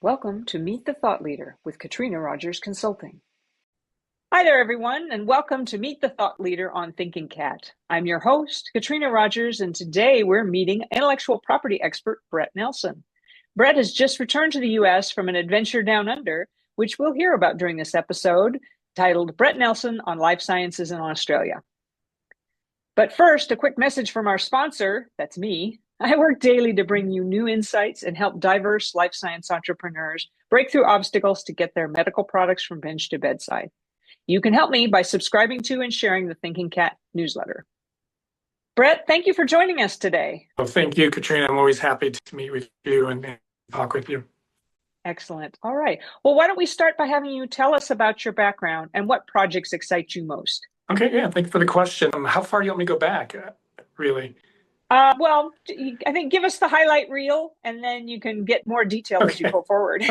Welcome to Meet the Thought Leader with Katrina Rogers Consulting. Hi there, everyone, and welcome to Meet the Thought Leader on Thinking Cat. I'm your host, Katrina Rogers, and today we're meeting intellectual property expert Brett Nelson. Brett has just returned to the U.S. from an adventure down under, which we'll hear about during this episode, titled Brett Nelson on Life Sciences in Australia. But first, a quick message from our sponsor, that's me. I work daily to bring you new insights and help diverse life science entrepreneurs break through obstacles to get their medical products from bench to bedside. You can help me by subscribing to and sharing the Thinking Cat newsletter. Brett, thank you for joining us today. Well, thank you, Katrina. I'm always happy to meet with you and talk with you. Excellent. All right. Well, why don't we start by having you tell us about your background and what projects excite you most? Okay, yeah, thanks for the question. How far do you want me to go back, really? Well, I think give us the highlight reel, and then you can get more detail as you go forward.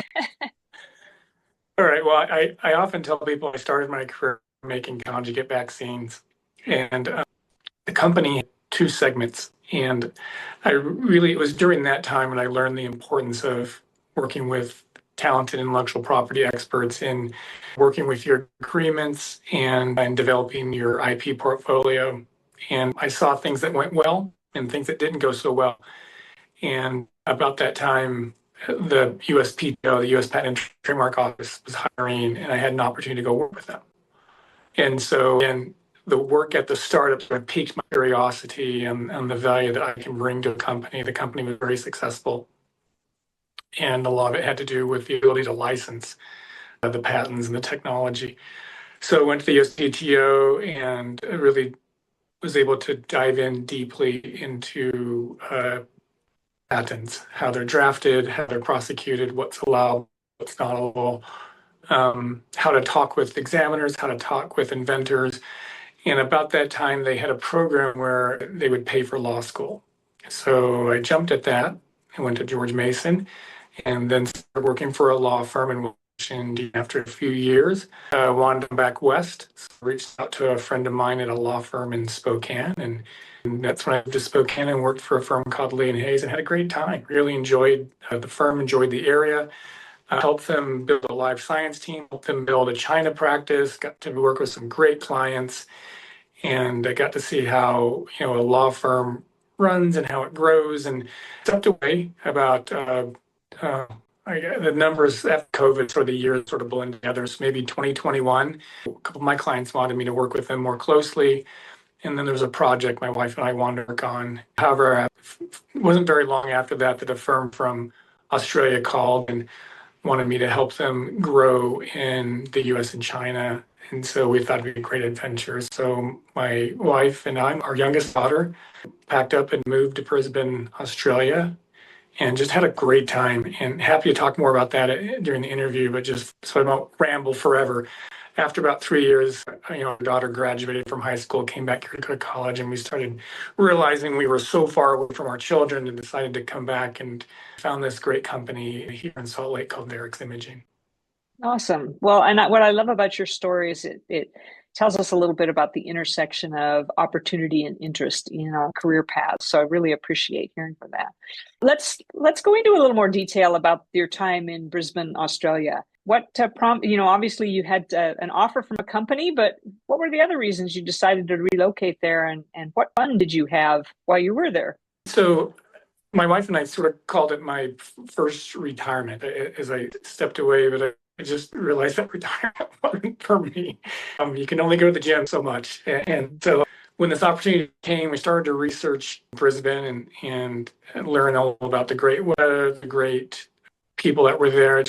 All right. Well, I often tell people I started my career making conjugate vaccines, and the company had two segments. And it was during that time when I learned the importance of working with talented intellectual property experts in working with your agreements and developing your IP portfolio. And I saw things that went well and things that didn't go so well. And about that time, the USPTO, the U.S. Patent and Trademark Office, was hiring, and I had an opportunity to go work with them. And so, and the work at the startup sort of piqued my curiosity and the value that I can bring to a company. The company was very successful, and a lot of it had to do with the ability to license the patents and the technology. So I went to the USPTO and really was able to dive in deeply into patents, how they're drafted, how they're prosecuted, what's allowed, what's not allowable, how to talk with examiners, how to talk with inventors. And about that time, they had a program where they would pay for law school. So I jumped at that. I went to George Mason and then started working for a law firm in Washington after a few years. Wanted to come back west, so I reached out to a friend of mine at a law firm in Spokane, and that's when I moved to Spokane and worked for a firm called Lee and Hayes and had a great time. Really enjoyed the firm, enjoyed the area. Helped them build a life science team, helped them build a China practice, got to work with some great clients, and I got to see how a law firm runs and how it grows. And stepped away about the numbers after COVID, sort of the years sort of blend together. So maybe 2021, a couple of my clients wanted me to work with them more closely. And then there was a project my wife and I wanted to work on. However, it wasn't very long after that that a firm from Australia called and wanted me to help them grow in the US and China. And so we thought it'd be a great adventure. So my wife and I, our youngest daughter, packed up and moved to Brisbane, Australia, and just had a great time. And happy to talk more about that during the interview, but just so I don't ramble forever. After about 3 years, our daughter graduated from high school, came back here to go to college, and we started realizing we were so far away from our children and decided to come back and found this great company here in Salt Lake called Varix Imaging. Awesome. Well, and what I love about your story is it tells us a little bit about the intersection of opportunity and interest in our career paths. So I really appreciate hearing from that. Let's go into a little more detail about your time in Brisbane, Australia. What obviously you had an offer from a company, but what were the other reasons you decided to relocate there, and what fun did you have while you were there? So my wife and I sort of called it my first retirement as I stepped away, but I just realized that retirement wasn't for me. You can only go to the gym so much. And so when this opportunity came, we started to research Brisbane and learn all about the great weather, the great people that were there.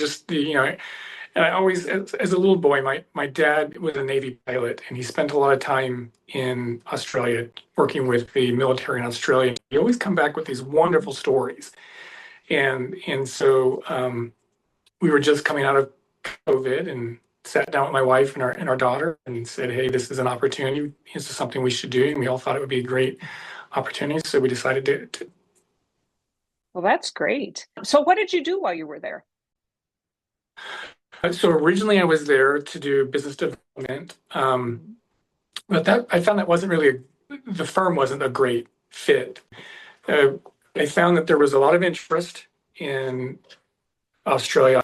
And I always, as a little boy, my dad was a Navy pilot, and he spent a lot of time in Australia working with the military in Australia. He always come back with these wonderful stories. And so we were just coming out of COVID and sat down with my wife and our daughter and said, hey, this is an opportunity. This is something we should do. And we all thought it would be a great opportunity. So we decided to. Well, that's great. So what did you do while you were there? So originally I was there to do business development. But I found that wasn't really, the firm wasn't a great fit. I found that there was a lot of interest in Australia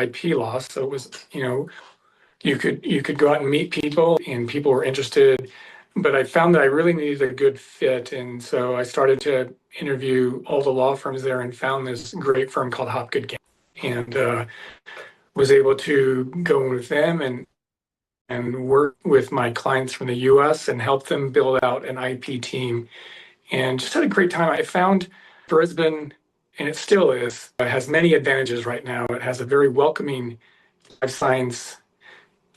IP law. So it was, you could go out and meet people, and people were interested. But I found that I really needed a good fit, and so I started to interview all the law firms there, and found this great firm called Hopgood Gay, and was able to go with them and work with my clients from the U.S. and help them build out an IP team, and just had a great time. I found Brisbane, and it still is, has many advantages right now. It has a very welcoming life science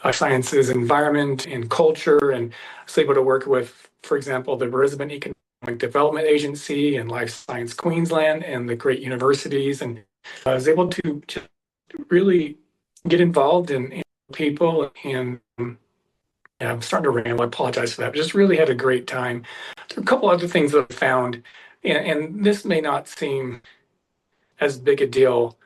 life sciences environment and culture, and I was able to work with, for example, the Brisbane Economic Development Agency and Life Science Queensland and the great universities. And I was able to really get involved in people, and yeah, I'm starting to ramble. I apologize for that. But just really had a great time. There are a couple other things that I found, and this may not seem as big a deal.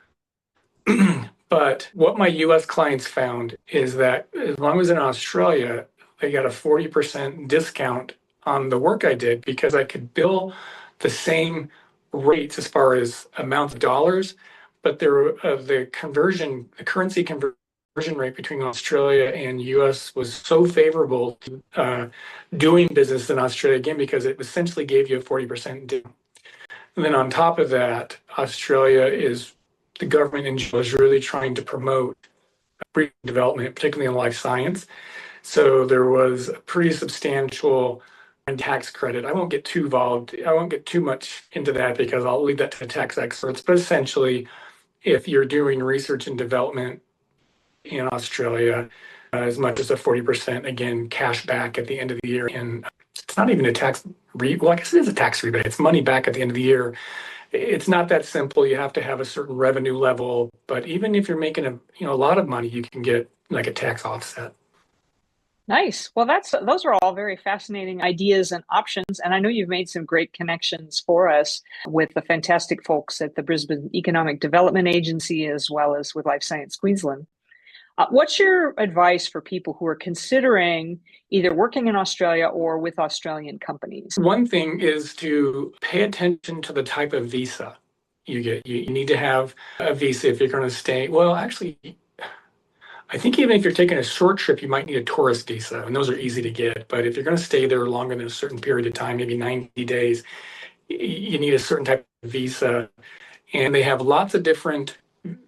But what my US clients found is that as long as in Australia, they got a 40% discount on the work I did, because I could bill the same rates as far as amount of dollars, but the currency conversion rate between Australia and US was so favorable to doing business in Australia, again, because it essentially gave you a 40% discount. And then on top of that, the government in general is really trying to promote development, particularly in life science. So there was a pretty substantial tax credit. I won't get too involved. I won't get too much into that because I'll leave that to the tax experts. But essentially, if you're doing research and development in Australia, as much as a 40%, again, cash back at the end of the year. And it's not even a tax well, I guess it is a tax rebate. It's money back at the end of the year. It's not that simple. You have to have a certain revenue level, but even if you're making a lot of money, you can get like a tax offset. Nice. Well, those are all very fascinating ideas and options. And I know you've made some great connections for us with the fantastic folks at the Brisbane Economic Development Agency, as well as with Life Science Queensland. What's your advice for people who are considering either working in Australia or with Australian companies? One thing is to pay attention to the type of visa you get. You need to have a visa if you're going to stay. Well, actually, I think even if you're taking a short trip, you might need a tourist visa, and those are easy to get. But if you're going to stay there longer than a certain period of time, maybe 90 days, you need a certain type of visa. And they have lots of different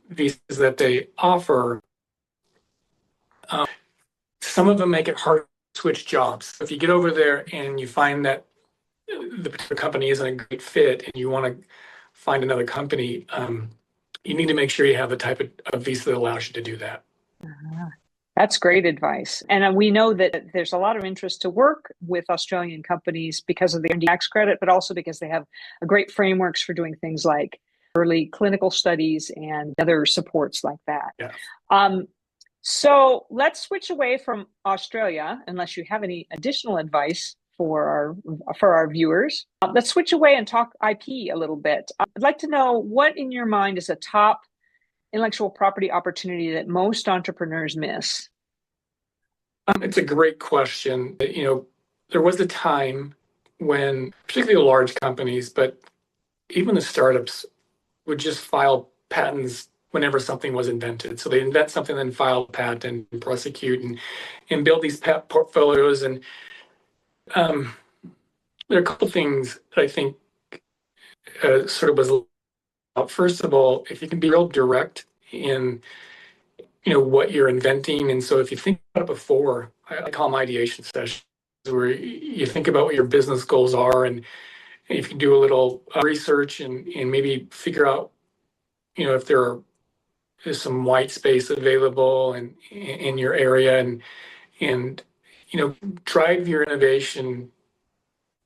visas that they offer. Some of them make it hard to switch jobs. If you get over there and you find that the particular company isn't a great fit and you want to find another company, you need to make sure you have the type of visa that allows you to do that. That's great advice. And we know that there's a lot of interest to work with Australian companies because of the tax credit, but also because they have a great frameworks for doing things like early clinical studies and other supports like that. Yeah. So let's switch away from Australia, unless you have any additional advice for our viewers. Let's switch away and talk IP a little bit. I'd like to know what in your mind is a top intellectual property opportunity that most entrepreneurs miss. It's a great question. There was a time when, particularly the large companies, but even the startups would just file patents whenever something was invented. So they invent something, then file a patent and prosecute and build these patent portfolios. And there are a couple things that I think sort of was. First of all, if you can be real direct in what you're inventing, and so if you think about it before, I call them ideation sessions, where you think about what your business goals are, and if you do a little research and maybe figure out if there is some white space available in your area, and drive your innovation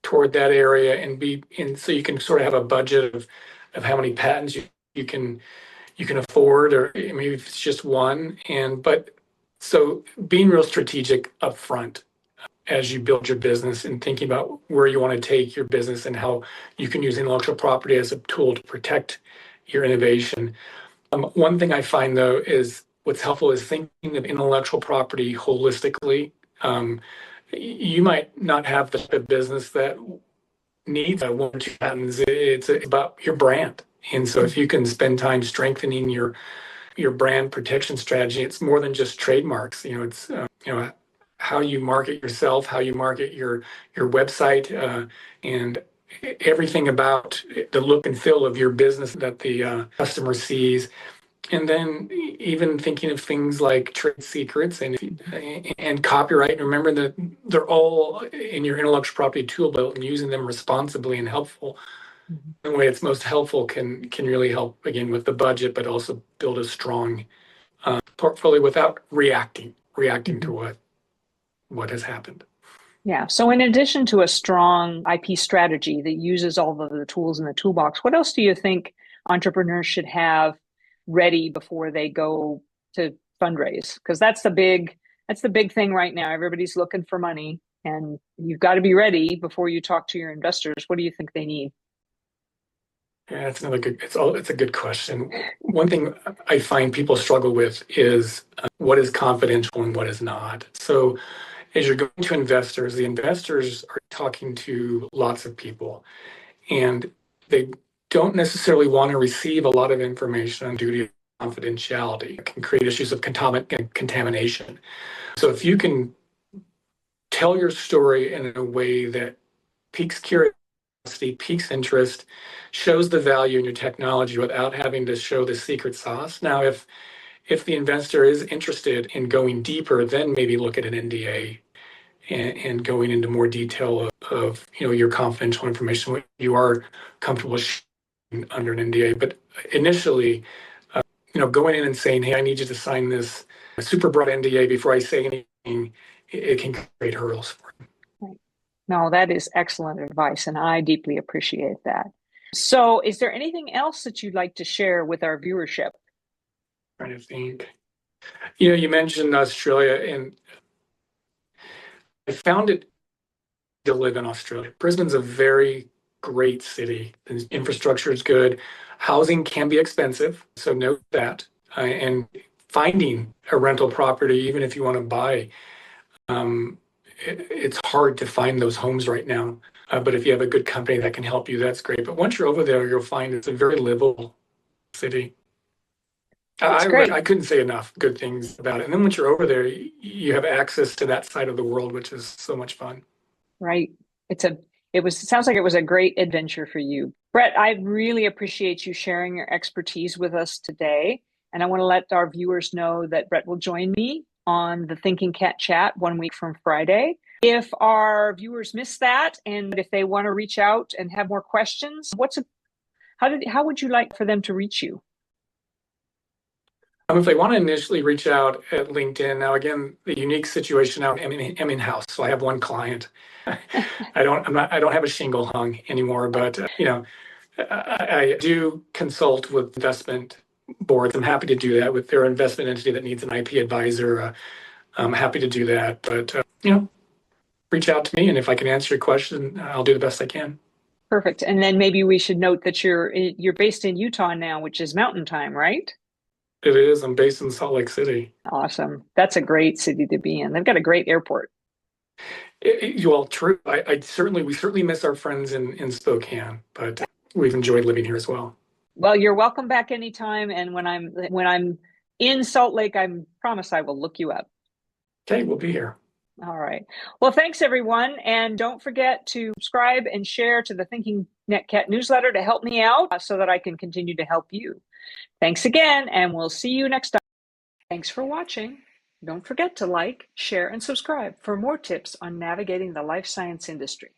toward that area, and so you can sort of have a budget of how many patents you can afford, or maybe if it's just one. But so being real strategic up front as you build your business and thinking about where you want to take your business and how you can use intellectual property as a tool to protect your innovation. One thing I find, though, is what's helpful is thinking of intellectual property holistically. You might not have the business that needs one or two patents. It's about your brand And so if you can spend time strengthening your brand protection strategy, it's more than just trademarks. It's how you market yourself, how you market your website, and everything about the look and feel of your business that the customer sees. And then even thinking of things like trade secrets and copyright. Remember that they're all in your intellectual property tool belt, and using them responsibly and helpful. The way it's most helpful can really help again with the budget, but also build a strong portfolio without reacting to what has happened. Yeah. So in addition to a strong IP strategy that uses all of the tools in the toolbox, what else do you think entrepreneurs should have ready before they go to fundraise? Because that's the big thing right now. Everybody's looking for money, and you've got to be ready before you talk to your investors. What do you think they need? Yeah, it's a good question. One thing I find people struggle with is what is confidential and what is not. So as you're going to investors, the investors are talking to lots of people, and they don't necessarily want to receive a lot of information on duty of confidentiality. It can create issues of contamination. So if you can tell your story in a way that piques curiosity, piques interest, shows the value in your technology without having to show the secret sauce. Now, if the investor is interested in going deeper, then maybe look at an NDA and going into more detail of your confidential information, what you are comfortable sharing under an NDA. But initially, going in and saying, "Hey, I need you to sign this super broad NDA before I say anything," it can create hurdles for you. Right. No, that is excellent advice, and I deeply appreciate that. So, is there anything else that you'd like to share with our viewership? Trying to think. You mentioned Australia, and I found it to live in Australia. Brisbane's a very great city. The infrastructure is good. Housing can be expensive, so note that. And finding a rental property, even if you want to buy, it's hard to find those homes right now. But if you have a good company that can help you, that's great. But once you're over there, you'll find it's a very livable city. That's great. I couldn't say enough good things about it. And then once you're over there, you have access to that side of the world, which is so much fun. Right. It sounds like it was a great adventure for you. Brett, I really appreciate you sharing your expertise with us today. And I want to let our viewers know that Brett will join me on the Thinking Cat Chat 1 week from Friday. If our viewers miss that, and if they want to reach out and have more questions, how would you like for them to reach you? If they want to initially reach out at LinkedIn, now again, the unique situation now, I'm in-house, so I have one client. I don't have a shingle hung anymore, but I do consult with investment boards. I'm happy to do that with their investment entity that needs an IP advisor. I'm happy to do that, but reach out to me, and if I can answer your question, I'll do the best I can. Perfect. And then maybe we should note that you're based in Utah now, which is Mountain Time, right? It is. I'm based in Salt Lake City. Awesome. That's a great city to be in. They've got a great airport. True. We certainly miss our friends in Spokane, but we've enjoyed living here as well. Well, you're welcome back anytime. And when I'm in Salt Lake, I promise I will look you up. Okay, we'll be here. All right. Well, thanks everyone. And don't forget to subscribe and share to the Thinking Cat newsletter to help me out so that I can continue to help you. Thanks again, and we'll see you next time. Thanks for watching. Don't forget to like, share, and subscribe for more tips on navigating the life science industry.